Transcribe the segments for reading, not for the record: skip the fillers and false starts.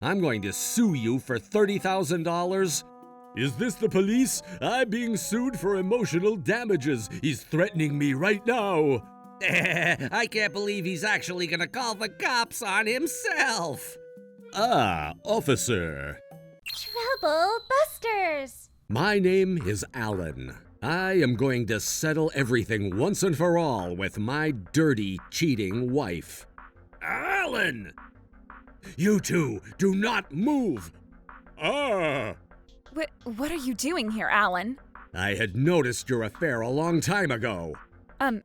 I'm going to sue you for $30,000. Is this the police? I'm being sued for emotional damages. He's threatening me right now. I can't believe he's actually gonna call the cops on himself. Ah, officer. Trouble Busters! My name is Alan. I am going to settle everything once and for all with my dirty, cheating wife. Alan! You two, do not move! Ah! What are you doing here, Alan? I had noticed your affair a long time ago. Alan,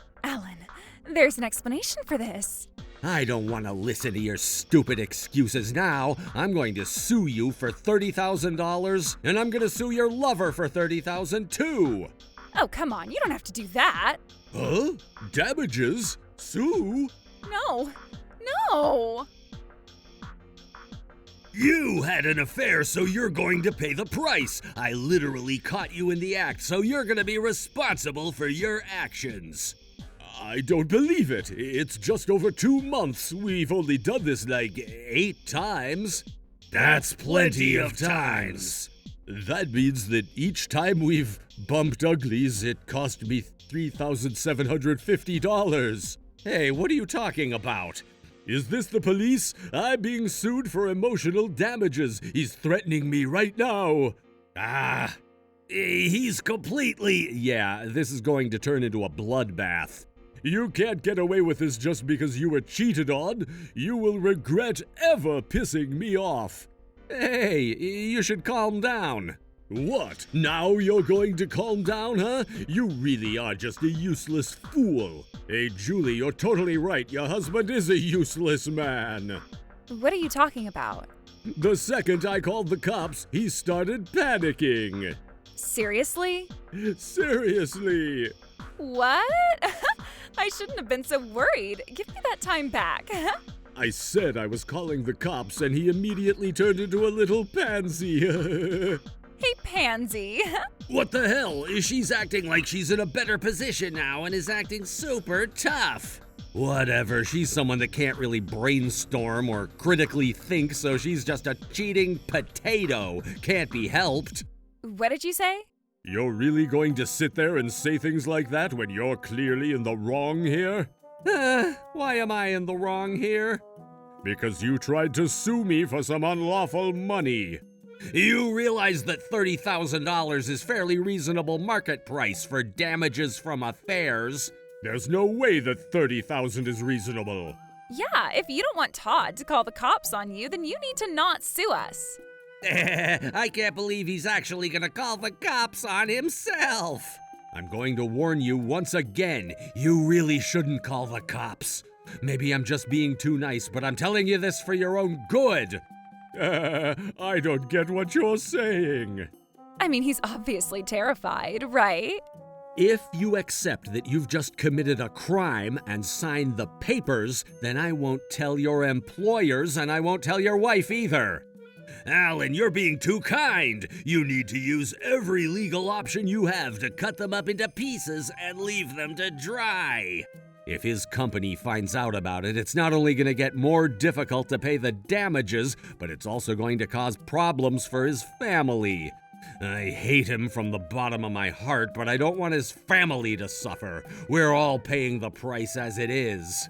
there's an explanation for this. I don't want to listen to your stupid excuses now. I'm going to sue you for $30,000, and I'm going to sue your lover for $30,000 too. Oh, come on, you don't have to do that. Huh? Damages? Sue? No. You had an affair, so you're going to pay the price. I literally caught you in the act, so you're going to be responsible for your actions. I don't believe it. It's just over 2 months. We've only done this like 8 times. That's plenty of times. That means that each time we've bumped uglies, it cost me $3,750. Hey, what are you talking about? Is this the police? I'm being sued for emotional damages. He's threatening me right now. Ah, he's completely... Yeah, this is going to turn into a bloodbath. You can't get away with this just because you were cheated on. You will regret ever pissing me off. Hey, you should calm down. What? Now you're going to calm down, huh? You really are just a useless fool. Hey, Julie, you're totally right. Your husband is a useless man. What are you talking about? The second I called the cops, he started panicking. Seriously? Seriously. What? I shouldn't have been so worried. Give me that time back. I said I was calling the cops, and he immediately turned into a little pansy. Hey, pansy. What the hell? She's acting like she's in a better position now and is acting super tough. Whatever, she's someone that can't really brainstorm or critically think, so she's just a cheating potato. Can't be helped. What did you say? You're really going to sit there and say things like that when you're clearly in the wrong here? Why am I in the wrong here? Because you tried to sue me for some unlawful money. You realize that $30,000 is fairly reasonable market price for damages from affairs. There's no way that $30,000 is reasonable. Yeah, if you don't want Todd to call the cops on you, then you need to not sue us. I can't believe he's actually gonna call the cops on himself. I'm going to warn you once again, you really shouldn't call the cops. Maybe I'm just being too nice, but I'm telling you this for your own good. I don't get what you're saying. I mean, he's obviously terrified, right? If you accept that you've just committed a crime and signed the papers, then I won't tell your employers and I won't tell your wife either. Alan, you're being too kind. You need to use every legal option you have to cut them up into pieces and leave them to dry. If his company finds out about it, it's not only going to get more difficult to pay the damages, but it's also going to cause problems for his family. I hate him from the bottom of my heart, but I don't want his family to suffer. We're all paying the price as it is.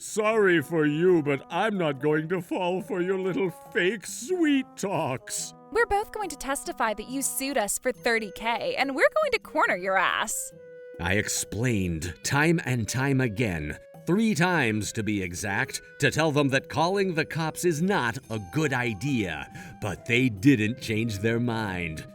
Sorry for you, but I'm not going to fall for your little fake sweet talks. We're both going to testify that you sued us for $30K, and we're going to corner your ass. I explained time and time again, 3 times to be exact, to tell them that calling the cops is not a good idea, but they didn't change their mind.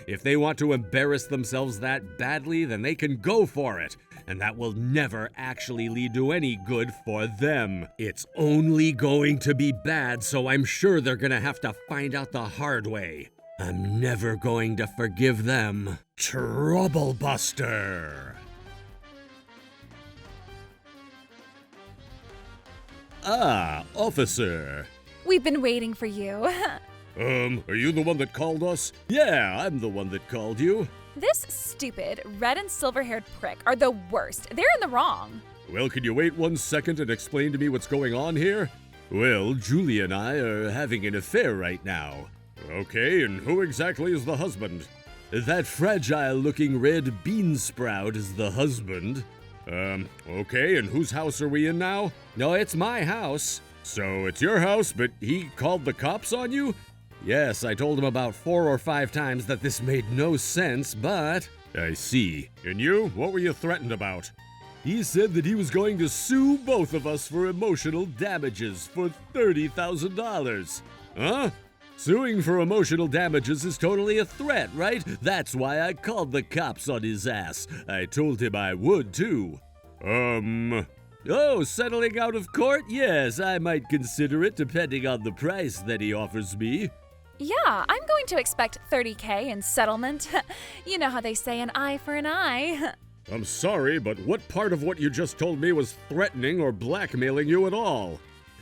If they want to embarrass themselves that badly, then they can go for it, and that will never actually lead to any good for them. It's only going to be bad, so I'm sure they're gonna have to find out the hard way. I'm never going to forgive them. Trouble Buster! Ah, officer. We've been waiting for you. Are you the one that called us? Yeah, I'm the one that called you. This stupid red and silver-haired prick are the worst. They're in the wrong. Well, can you wait 1 second and explain to me what's going on here? Well, Julie and I are having an affair right now. Okay, and who exactly is the husband? That fragile-looking red bean sprout is the husband. Okay, and whose house are we in now? No, it's my house. So it's your house, but he called the cops on you? Yes, I told him about 4 or 5 times that this made no sense, but... I see. And you? What were you threatened about? He said that he was going to sue both of us for emotional damages for $30,000. Huh? Suing for emotional damages is totally a threat, right? That's why I called the cops on his ass. I told him I would, too. Oh, settling out of court? Yes, I might consider it depending on the price that he offers me. Yeah, I'm going to expect $30K in settlement. You know how they say an eye for an eye. I'm sorry, but what part of what you just told me was threatening or blackmailing you at all?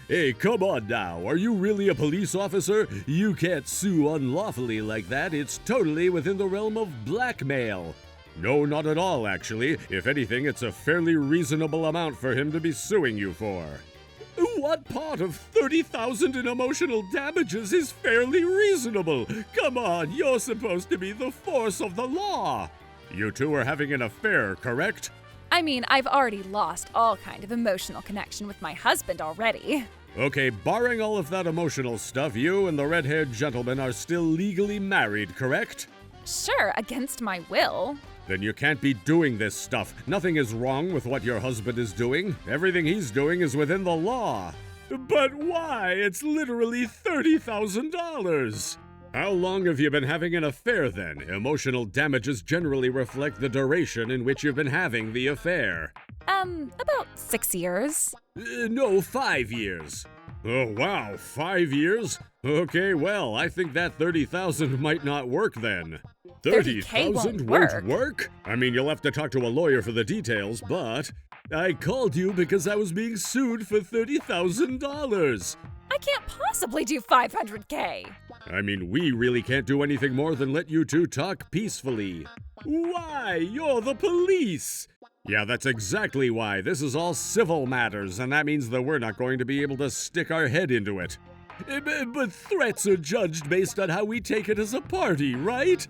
Hey, come on now, are you really a police officer? You can't sue unlawfully like that. It's totally within the realm of blackmail. No, not at all, actually. If anything, it's a fairly reasonable amount for him to be suing you for. What part of $30,000 in emotional damages is fairly reasonable? Come on, you're supposed to be the force of the law. You two are having an affair, correct? I mean, I've already lost all kind of emotional connection with my husband already. Okay, barring all of that emotional stuff, you and the red-haired gentleman are still legally married, correct? Sure, against my will. Then you can't be doing this stuff. Nothing is wrong with what your husband is doing. Everything he's doing is within the law. But why? It's literally $30,000. How long have you been having an affair then? Emotional damages generally reflect the duration in which you've been having the affair. About 6 years. No, 5 years. Oh, wow, 5 years? Okay, well, I think that $30,000 might not work then. $30,000 won't work? I mean, you'll have to talk to a lawyer for the details, but I called you because I was being sued for $30,000. I can't possibly do $500K. I mean, we really can't do anything more than let you two talk peacefully. Why? You're the police! Yeah, that's exactly why. This is all civil matters, and that means that we're not going to be able to stick our head into it. But threats are judged based on how we take it as a party, right?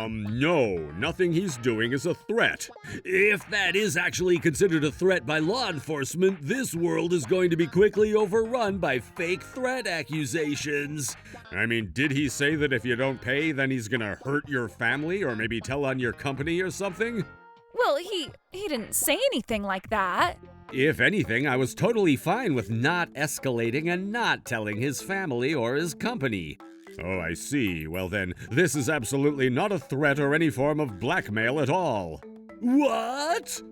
No, nothing he's doing is a threat. If that is actually considered a threat by law enforcement, this world is going to be quickly overrun by fake threat accusations. I mean, did he say that if you don't pay, then he's gonna hurt your family or maybe tell on your company or something? Well, he didn't say anything like that. If anything, I was totally fine with not escalating and not telling his family or his company. Oh, I see. Well then, this is absolutely not a threat or any form of blackmail at all. What?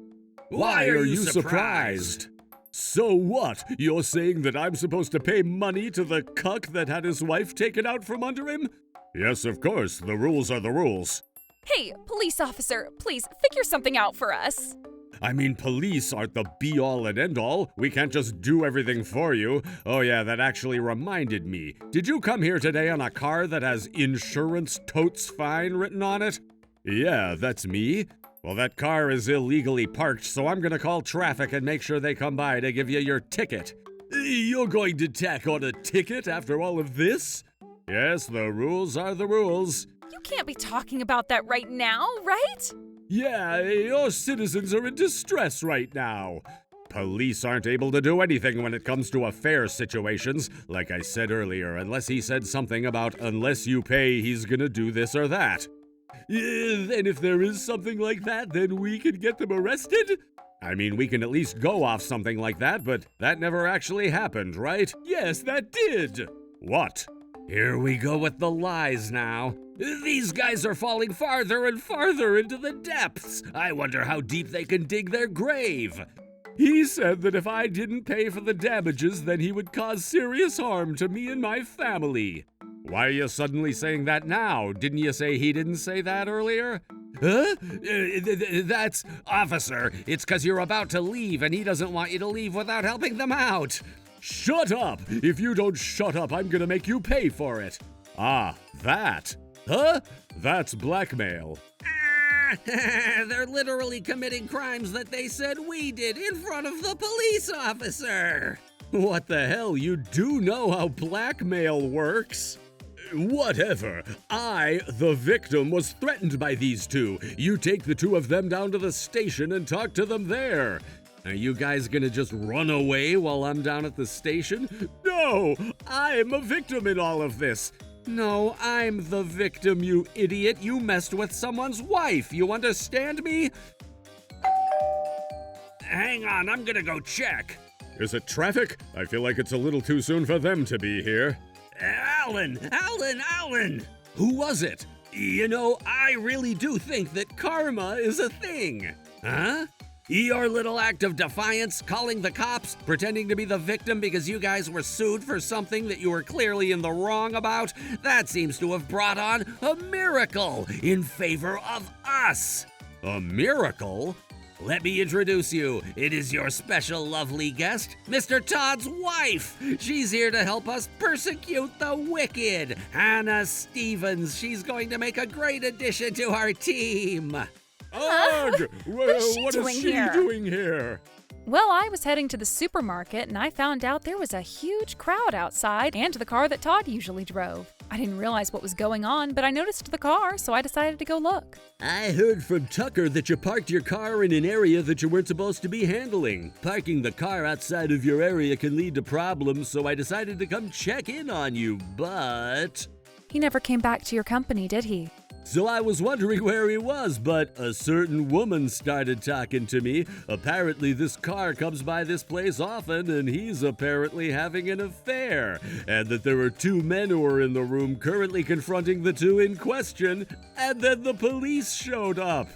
Why are you surprised? So what? You're saying that I'm supposed to pay money to the cuck that had his wife taken out from under him? Yes, of course. The rules are the rules. Hey, police officer, please figure something out for us. I mean, police aren't the be-all and end-all. We can't just do everything for you. Oh yeah, that actually reminded me. Did you come here today on a car that has insurance totes fine written on it? Yeah, that's me. Well, that car is illegally parked, so I'm gonna call traffic and make sure they come by to give you your ticket. You're going to tack on a ticket after all of this? Yes, the rules are the rules. You can't be talking about that right now, right? Yeah, your citizens are in distress right now. Police aren't able to do anything when it comes to affair situations, like I said earlier, unless he said something about unless you pay, he's gonna do this or that. Then if there is something like that, then we can get them arrested? I mean, we can at least go off something like that, but that never actually happened, right? Yes, that did! What? Here we go with the lies now. These guys are falling farther and farther into the depths. I wonder how deep they can dig their grave. He said that if I didn't pay for the damages, then he would cause serious harm to me and my family. Why are you suddenly saying that now? Didn't you say he didn't say that earlier? Huh? That's... Officer, it's 'cause you're about to leave and he doesn't want you to leave without helping them out. Shut up! If you don't shut up, I'm gonna make you pay for it. Ah, that. Huh? That's blackmail. They're literally committing crimes that they said we did in front of the police officer. What the hell? You do know how blackmail works. Whatever. I, the victim, was threatened by these two. You take the two of them down to the station and talk to them there. Are you guys gonna just run away while I'm down at the station? No! I'm a victim in all of this. No, I'm the victim, you idiot. You messed with someone's wife. You understand me? Hang on, I'm gonna go check. Is it traffic? I feel like it's a little too soon for them to be here. Alan! Who was it? You know, I really do think that karma is a thing. Huh? Your little act of defiance, calling the cops, pretending to be the victim because you guys were sued for something that you were clearly in the wrong about, that seems to have brought on a miracle in favor of us. A miracle? Let me introduce you. It is your special lovely guest, Mr. Todd's wife. She's here to help us persecute the wicked. Hannah Stevens. She's going to make a great addition to our team. Ugh! What is she doing here? Well, I was heading to the supermarket and I found out there was a huge crowd outside and the car that Todd usually drove. I didn't realize what was going on, but I noticed the car, so I decided to go look. I heard from Tucker that you parked your car in an area that you weren't supposed to be handling. Parking the car outside of your area can lead to problems, so I decided to come check in on you, but... He never came back to your company, did he? So I was wondering where he was, but a certain woman started talking to me. Apparently this car comes by this place often, and he's apparently having an affair. And that there were two men who were in the room currently confronting the two in question, and then the police showed up.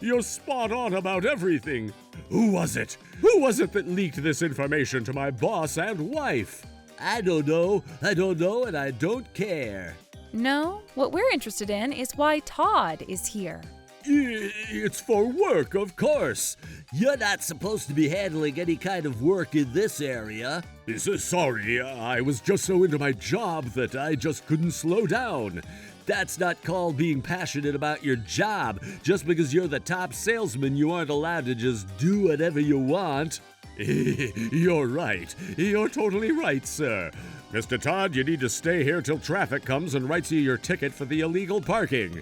You're spot on about everything. Who was it? Who was it that leaked this information to my boss and wife? I don't know, and I don't care. No, what we're interested in is why Todd is here. It's for work, of course. You're not supposed to be handling any kind of work in this area. Sorry, I was just so into my job that I just couldn't slow down. That's not called being passionate about your job. Just because you're the top salesman, you aren't allowed to just do whatever you want. You're right. You're totally right, sir. Mr. Todd, you need to stay here till traffic comes and writes you your ticket for the illegal parking.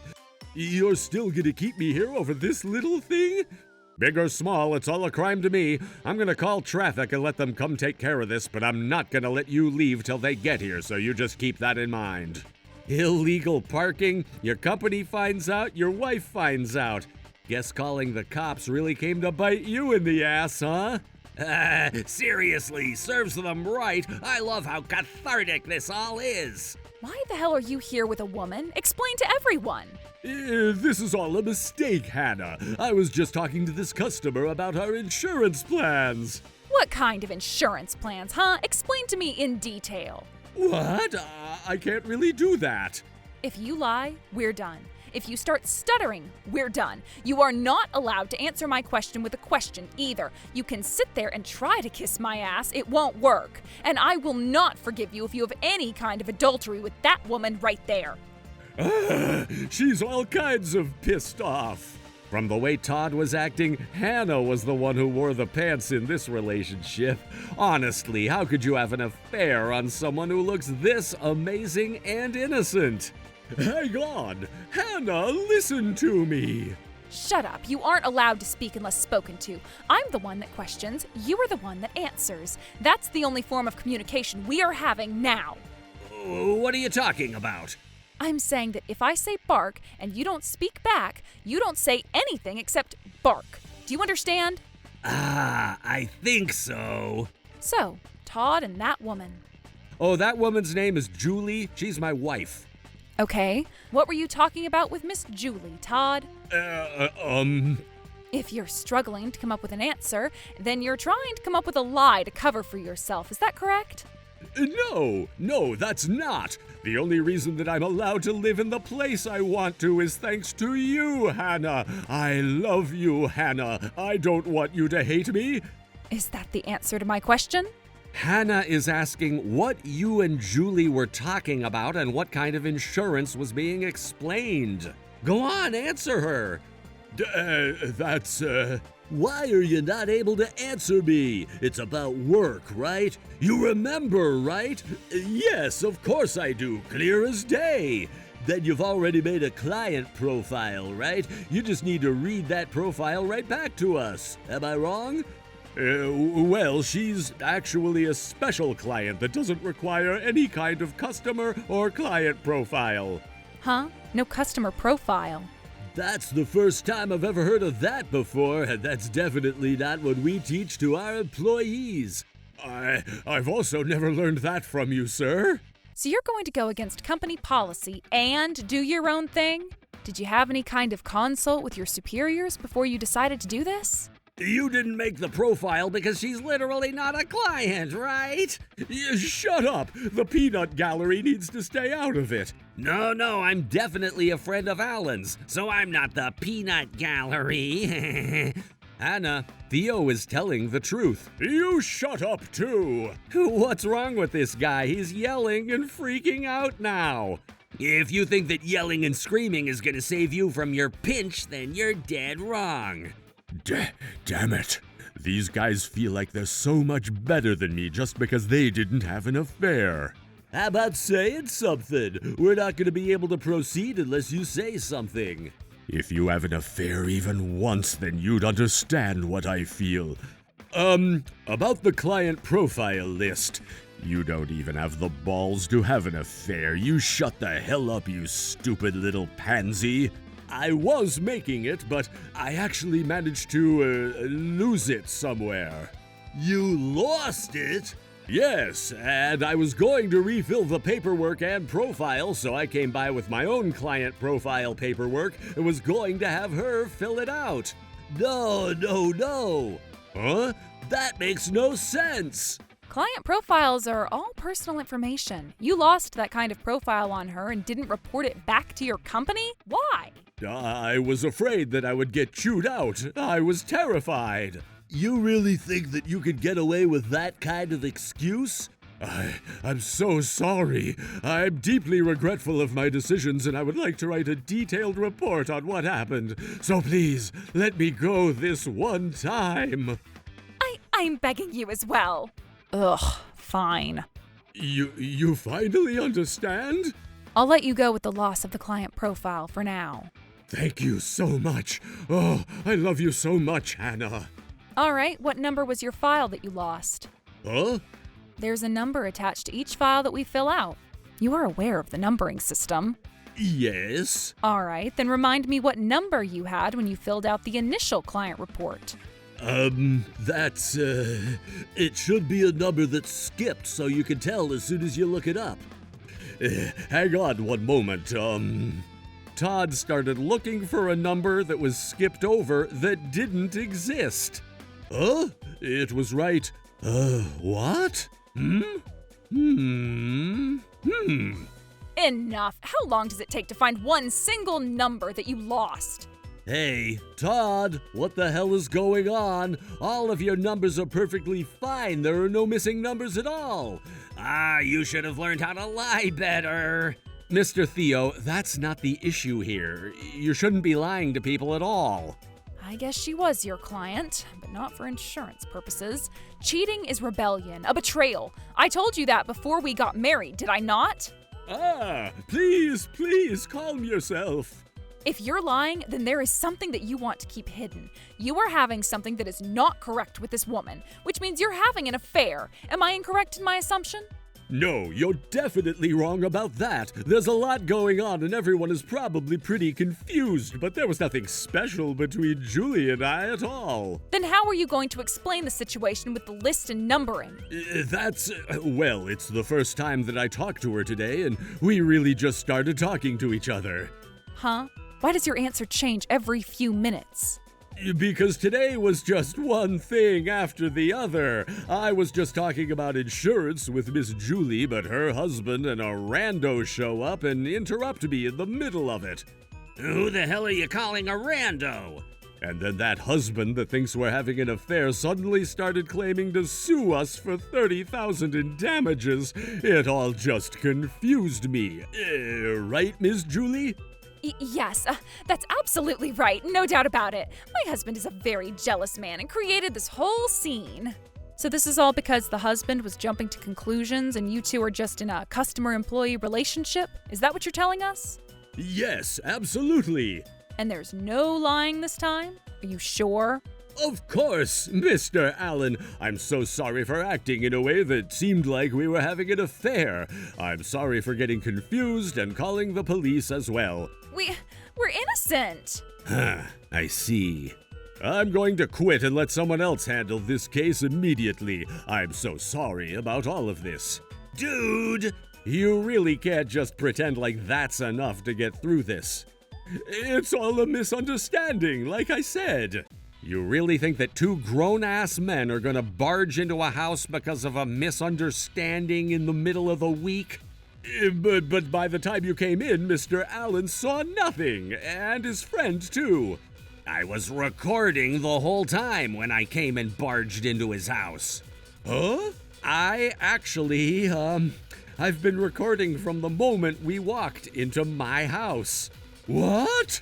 You're still gonna keep me here over this little thing? Big or small, it's all a crime to me. I'm gonna call traffic and let them come take care of this, but I'm not gonna let you leave till they get here, so you just keep that in mind. Illegal parking? Your company finds out, your wife finds out. Guess calling the cops really came to bite you in the ass, huh? Seriously, serves them right. I love how cathartic this all is. Why the hell are you here with a woman? Explain to everyone. This is all a mistake, Hannah. I was just talking to this customer about our insurance plans. What kind of insurance plans, huh? Explain to me in detail. What? I can't really do that. If you lie, we're done. If you start stuttering, we're done. You are not allowed to answer my question with a question either. You can sit there and try to kiss my ass. It won't work. And I will not forgive you if you have any kind of adultery with that woman right there. She's all kinds of pissed off. From the way Todd was acting, Hannah was the one who wore the pants in this relationship. Honestly, how could you have an affair on someone who looks this amazing and innocent? Hang on! Hannah, listen to me! Shut up. You aren't allowed to speak unless spoken to. I'm the one that questions. You are the one that answers. That's the only form of communication we are having now. What are you talking about? I'm saying that if I say bark and you don't speak back, you don't say anything except bark. Do you understand? I think so. So, Todd and that woman. Oh, that woman's name is Julie. She's my wife. Okay, what were you talking about with Miss Julie, Todd? If you're struggling to come up with an answer, then you're trying to come up with a lie to cover for yourself. Is that correct? No, that's not. The only reason that I'm allowed to live in the place I want to is thanks to you, Hannah. I love you, Hannah. I don't want you to hate me. Is that the answer to my question? Hannah is asking what you and Julie were talking about and what kind of insurance was being explained. Go on, answer her. Why are you not able to answer me? It's about work, right? You remember, right? Yes, of course I do. Clear as day. Then you've already made a client profile, right? You just need to read that profile right back to us. Am I wrong? Well, she's actually a special client that doesn't require any kind of customer or client profile. Huh? No customer profile. That's the first time I've ever heard of that before, and that's definitely not what we teach to our employees. I've also never learned that from you, sir. So you're going to go against company policy and do your own thing? Did you have any kind of consult with your superiors before you decided to do this? You didn't make the profile because she's literally not a client, right? Shut up! The peanut gallery needs to stay out of it. No, I'm definitely a friend of Alan's, so I'm not the peanut gallery. Anna, Theo is telling the truth. You shut up too! What's wrong with this guy? He's yelling and freaking out now. If you think that yelling and screaming is gonna save you from your pinch, then you're dead wrong. Damn it. These guys feel like they're so much better than me just because they didn't have an affair. How about saying something? We're not going to be able to proceed unless you say something. If you have an affair even once, then you'd understand what I feel. About the client profile list. You don't even have the balls to have an affair. You shut the hell up, you stupid little pansy. I was making it, but I actually managed to lose it somewhere. You lost it? Yes, and I was going to refill the paperwork and profile, so I came by with my own client profile paperwork and was going to have her fill it out. No. Huh? That makes no sense. Client profiles are all personal information. You lost that kind of profile on her and didn't report it back to your company? Why? I was afraid that I would get chewed out. I was terrified. You really think that you could get away with that kind of excuse? I'm so sorry. I'm deeply regretful of my decisions, and I would like to write a detailed report on what happened. So please, let me go this one time. I'm begging you as well. Ugh, fine. You finally understand? I'll let you go with the loss of the client profile for now. Thank you so much. Oh, I love you so much, Hannah. All right, what number was your file that you lost? Huh? There's a number attached to each file that we fill out. You are aware of the numbering system. Yes. All right, then remind me what number you had when you filled out the initial client report. That's, it should be a number that's skipped so you can tell as soon as you look it up. Hang on one moment, Todd started looking for a number that was skipped over that didn't exist. It was right. What? Enough. How long does it take to find one single number that you lost? Hey, Todd, what the hell is going on? All of your numbers are perfectly fine. There are no missing numbers at all. You should have learned how to lie better. Mr. Theo, that's not the issue here. You shouldn't be lying to people at all. I guess she was your client, but not for insurance purposes. Cheating is rebellion, a betrayal. I told you that before we got married, did I not? Please, calm yourself. If you're lying, then there is something that you want to keep hidden. You are having something that is not correct with this woman, which means you're having an affair. Am I incorrect in my assumption? No, you're definitely wrong about that. There's a lot going on and everyone is probably pretty confused, but there was nothing special between Julie and I at all. Then how are you going to explain the situation with the list and numbering? Well, it's the first time that I talked to her today, and we really just started talking to each other. Huh? Why does your answer change every few minutes? Because today was just one thing after the other. I was just talking about insurance with Miss Julie, but her husband and a rando show up and interrupt me in the middle of it. Who the hell are you calling a rando? And then that husband that thinks we're having an affair suddenly started claiming to sue us for $30,000 in damages. It all just confused me. Right, Miss Julie? Yes, that's absolutely right. No doubt about it. My husband is a very jealous man and created this whole scene. So this is all because the husband was jumping to conclusions and you two are just in a customer-employee relationship? Is that what you're telling us? Yes, absolutely. And there's no lying this time? Are you sure? Of course, Mr. Allen. I'm so sorry for acting in a way that seemed like we were having an affair. I'm sorry for getting confused and calling the police as well. We're innocent. I see. I'm going to quit and let someone else handle this case immediately. I'm so sorry about all of this. Dude, you really can't just pretend like that's enough to get through this. It's all a misunderstanding, like I said. You really think that two grown-ass men are gonna barge into a house because of a misunderstanding in the middle of the week? But by the time you came in, Mr. Allen saw nothing, and his friend too. I was recording the whole time when I came and barged into his house. Huh? I actually, I've been recording from the moment we walked into my house. What?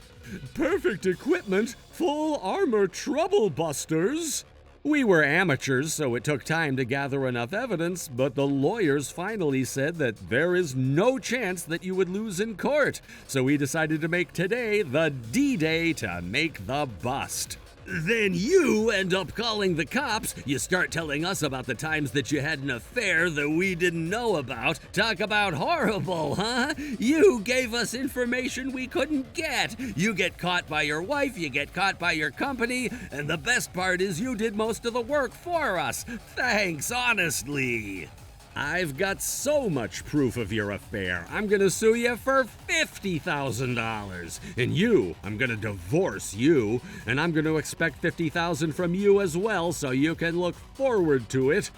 Perfect equipment, full armor trouble busters? We were amateurs, so it took time to gather enough evidence, but the lawyers finally said that there is no chance that you would lose in court, so we decided to make today the D-Day to make the bust. Then you end up calling the cops. You start telling us about the times that you had an affair that we didn't know about. Talk about horrible, huh? You gave us information we couldn't get. You get caught by your wife, you get caught by your company, and the best part is you did most of the work for us. Thanks, honestly. I've got so much proof of your affair. I'm gonna sue you for $50,000. And you, I'm gonna divorce you, and I'm gonna expect $50,000 from you as well, so you can look forward to it.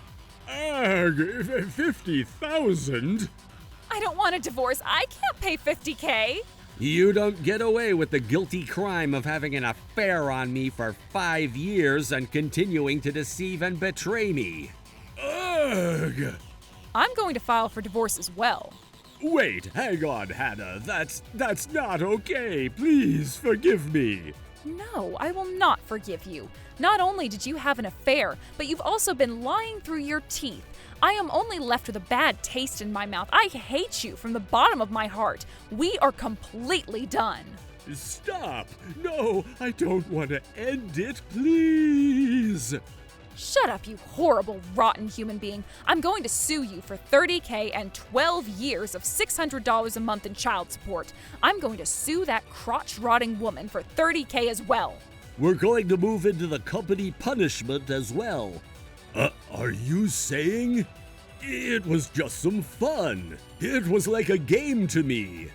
Ugh, $50,000? I don't want a divorce. I can't pay $50K. You don't get away with the guilty crime of having an affair on me for 5 years and continuing to deceive and betray me. Ugh! I'm going to file for divorce as well. Wait, hang on, Hannah. That's not okay. Please forgive me. No, I will not forgive you. Not only did you have an affair, but you've also been lying through your teeth. I am only left with a bad taste in my mouth. I hate you from the bottom of my heart. We are completely done. Stop! No, I don't want to end it, please. Shut up, you horrible, rotten human being. I'm going to sue you for $30K and 12 years of $600 a month in child support. I'm going to sue that crotch-rotting woman for $30K as well. We're going to move into the company punishment as well. Are you saying? It was just some fun. It was like a game to me.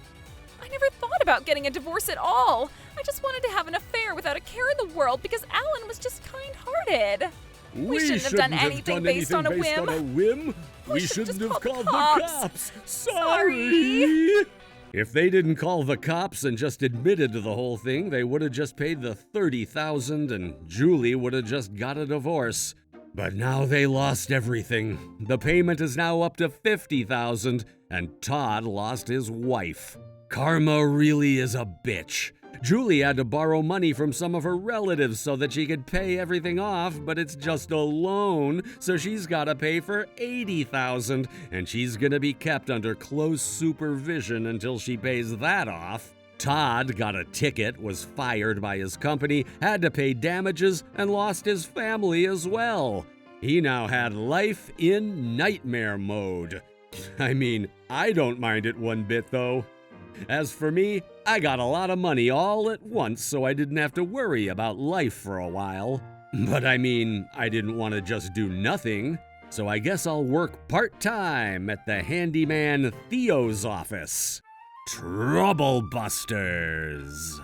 I never thought about getting a divorce at all. I just wanted to have an affair without a care in the world because Alan was just kind-hearted. We shouldn't have done anything based on a whim. We shouldn't have called the cops. Sorry. If they didn't call the cops and just admitted to the whole thing, they would have just paid the $30,000 and Julie would have just got a divorce. But now they lost everything. The payment is now up to $50,000 and Todd lost his wife. Karma really is a bitch. Julie had to borrow money from some of her relatives so that she could pay everything off, but it's just a loan, so she's gotta pay for $80,000, and she's gonna be kept under close supervision until she pays that off. Todd got a ticket, was fired by his company, had to pay damages, and lost his family as well. He now had life in nightmare mode. I mean, I don't mind it one bit though. As for me, I got a lot of money all at once, so I didn't have to worry about life for a while. But I mean, I didn't want to just do nothing, so I guess I'll work part-time at the handyman Theo's office. Trouble Busters.